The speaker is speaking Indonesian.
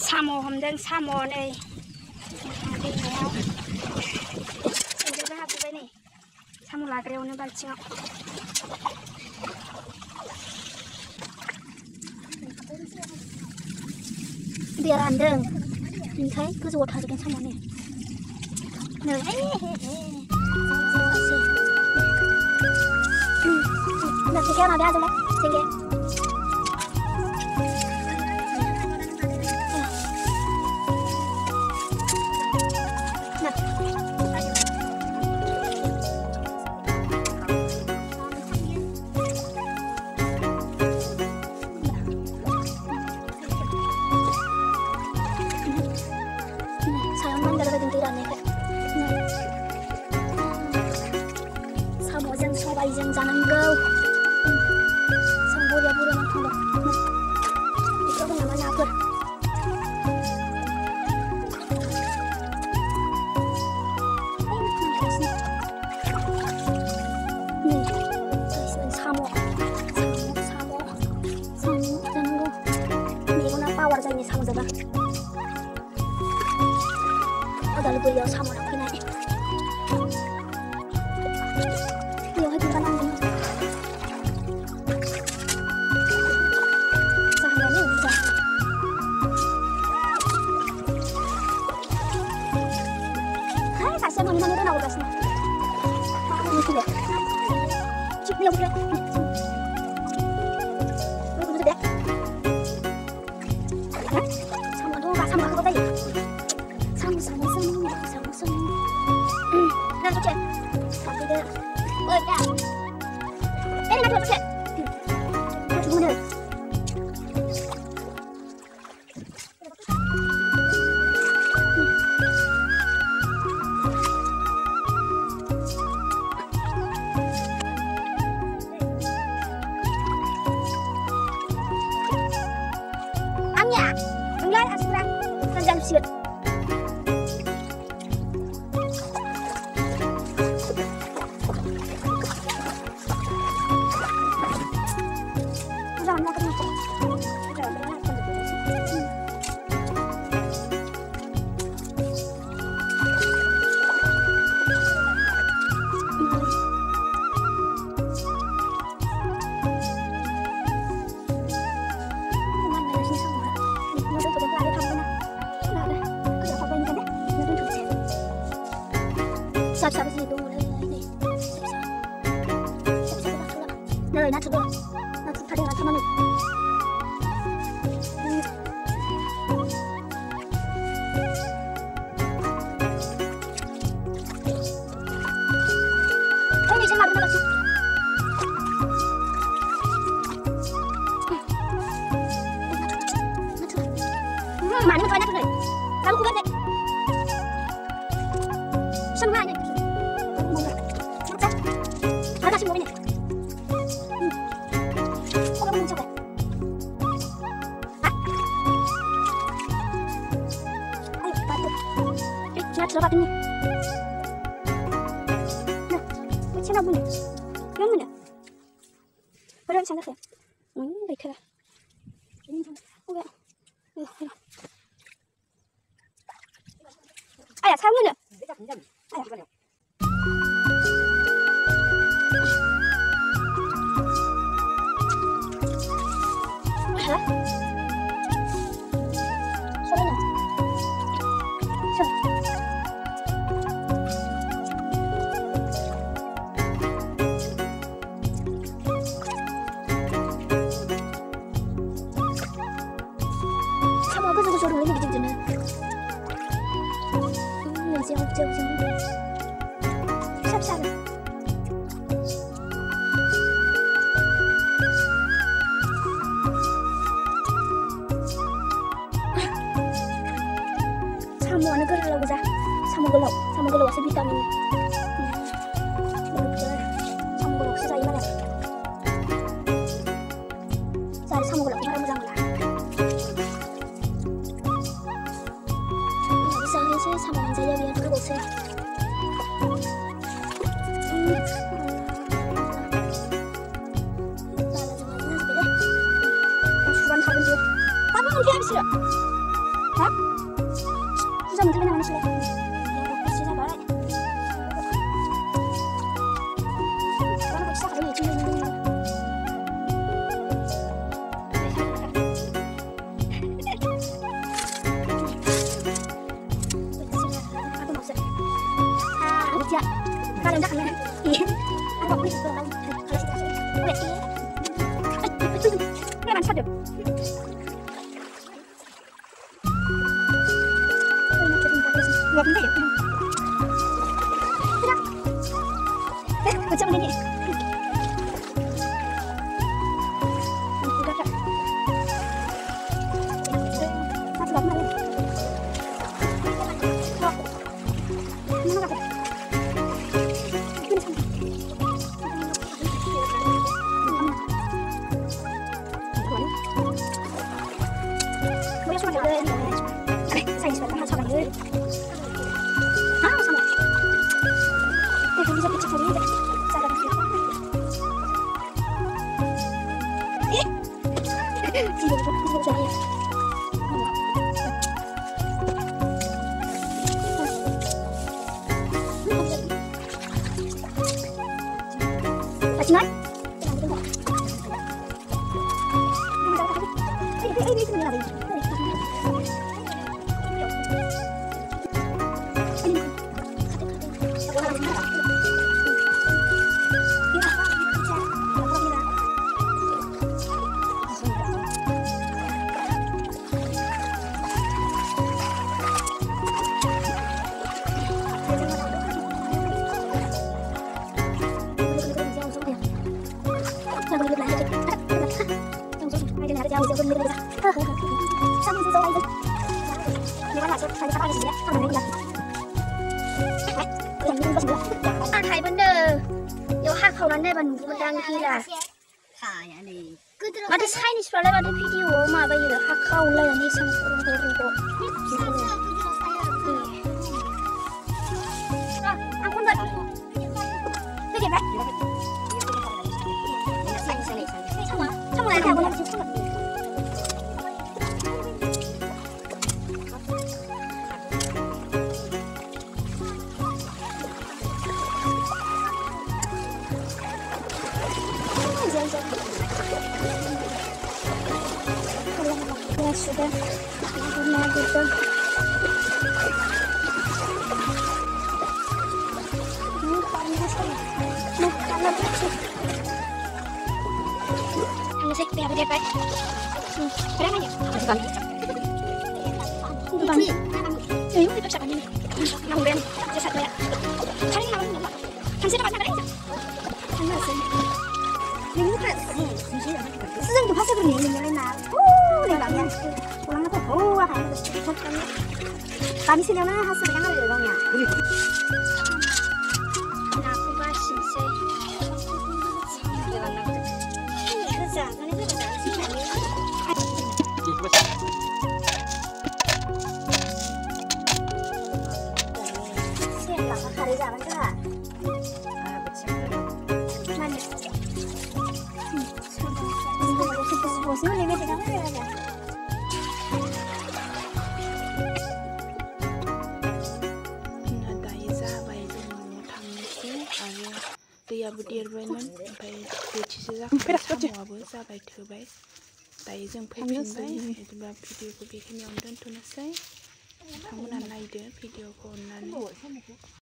साम' हमदों साम' नै दैमायाव सिंजोंबो हाबजोब्बाय नै साम' लाग्रायावनो बाल्थिङाव दैया रानदों बेनिखाय गोजौआव थाजोबदों साम'आ नै जेखाया माबाया आजोलाय जेंगे 사모장 서바이장 자는거 상보야 부르는 통로 이쪽은 나만 나쁠 네 있으면 사모 자는 거 이거나 빠와라장이 사모자다 어달리 보여 사모라 그냥 Saya mau nanya aku kasih. Ini sudah. Cip dia boleh. Boleh sudah. Sama dulu sama aku tadi. Sama. Nah, oke. Tapi dia. Oh, ya. Ini nak oke. Gimana? Ya, enggak asrang dan siut. Jangan makan itu. Siap-siap sih itu mulai ini. Siap-siap. Nah, nanti dulu. Nanti tadi nanti mana? Ini jangan ada lagi. Mana tuh banyak tuh. Kamu kuat deh. Sama aja. Ada sih mobilnya. Oh, kamu coba. Ayo, bantu. Jangan coba ini. Nah, macam apa ni? Yang mana? Pada macam apa? Baik lah. Ini tu. Oh, ya. Ayah, sama mana? Ayah. Hah? Soalnya? Sama aku juga suruh ini gitu-gitu. Jauh. Siap. Samu anu gelau guys. Samu gelau asa vitamin. Samu gelau sih saya mana? Saya samu gelau kemarin bilang lah. Bisa sih sama saya biar gelau sih. Sudah habis ya. Tapi mungkin habis ya. Hả? Sao mình thấy bên nào nó sẽ lên? Sẽ ra bỏ lại. Có nó sắc ở đây chưa? Chưa? Ra lên đất này. Anh bọc đi từ đâu? Thôi xin chào. Đẹp kia. Các bạn sát được. Gua cũng thấy được không? Thế đó. Thế, vừa chậm lên nhỉ? Satu lagi mana? Mana apa? Ini sama. Boleh cuma ada ini. Saya sebentar sama lagi. Ah, sama. Bisa kecil sekali. Cara kecil. Sini saya. Chị nói thấy vấn đề nếu hạc khẩu này bạn đang ghi là mà đi sai đi vào đây vào video mà bây giờ hạc khẩu lên đi sang anh không đợi cái gì vậy trong này nào ya sudah benar gitu ini panas nih karena bersih hanya saya biar dia baik berapa ya bukan ini itu siapa ini yang ben jasa saya kan ini namanya kan sih dapat ada kan sih ini kan sejak tuh pasal ini mulai nak này bạn nha, ulang nó thổ hay là chút cái bạn xin nó hát sự cái được không nhỉ? Nào cũng ba xin xe, cái giả cái này rất là giả xin lại xem là có khá giả vẫn chưa? Bosnya lebih dekat aja. दैया देरबायमोन ओमफ्राय बोथिसे जाखांबाय साम'आबो जाबाय थोबाय दायो जों फैफिनबाय बिदिबा भिडिअखौ बेखिनियावनो दोनथ'नोसै नोंथांमोना नायदो भिडिअखौ अननानै